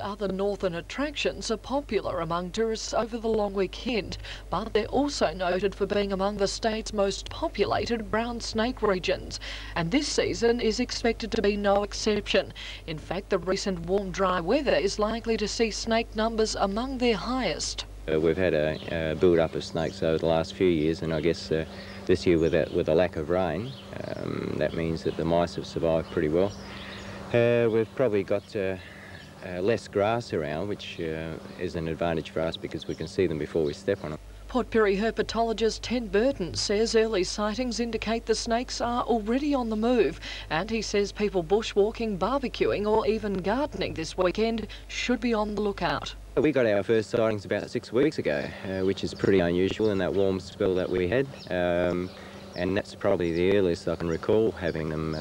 Other northern attractions are popular among tourists over the long weekend, but they're also noted for being among the state's most populated brown snake regions, and this season is expected to be no exception. In fact, the recent warm, dry weather is likely to see snake numbers among their highest. We've had a build-up of snakes over the last few years, and I guess this year with a lack of rain, that means that the mice have survived pretty well. We've probably got less grass around, which is an advantage for us because we can see them before we step on them. Port Pirie herpetologist Ted Burton says early sightings indicate the snakes are already on the move, and he says people bushwalking, barbecuing or even gardening this weekend should be on the lookout. We got our first sightings about 6 weeks ago, which is pretty unusual in that warm spell that we had, and that's probably the earliest I can recall having them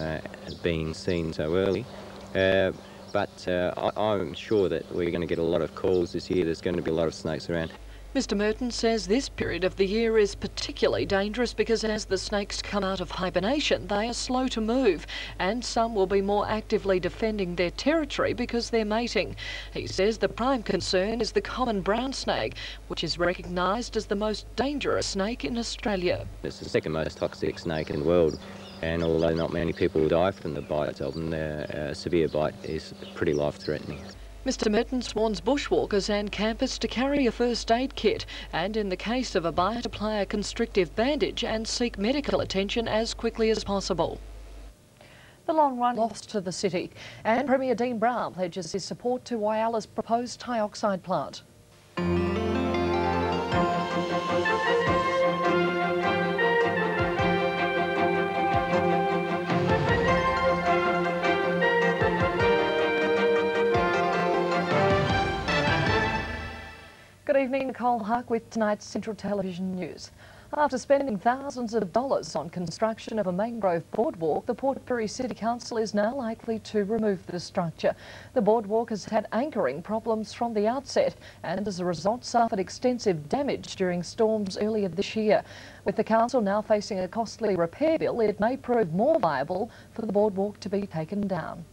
being seen so early. But I'm sure that we're going to get a lot of calls this year. There's going to be a lot of snakes around. Mr Merton says this period of the year is particularly dangerous because as the snakes come out of hibernation, they are slow to move, and some will be more actively defending their territory because they're mating. He says the prime concern is the common brown snake, which is recognised as the most dangerous snake in Australia. It's the second most toxic snake in the world. And although not many people die from the bites of them, a severe bite is pretty life-threatening. Mr Merton warns bushwalkers and campers to carry a first aid kit and, in the case of a bite, apply a constrictive bandage and seek medical attention as quickly as possible. The long run lost to the city, and Premier Dean Brown pledges his support to Whyala's proposed dioxide plant. Good evening, Nicole Huck with tonight's Central Television News. After spending thousands of dollars on construction of a mangrove boardwalk, the Port Pirie City Council is now likely to remove the structure. The boardwalk has had anchoring problems from the outset and as a result suffered extensive damage during storms earlier this year. With the council now facing a costly repair bill, it may prove more viable for the boardwalk to be taken down.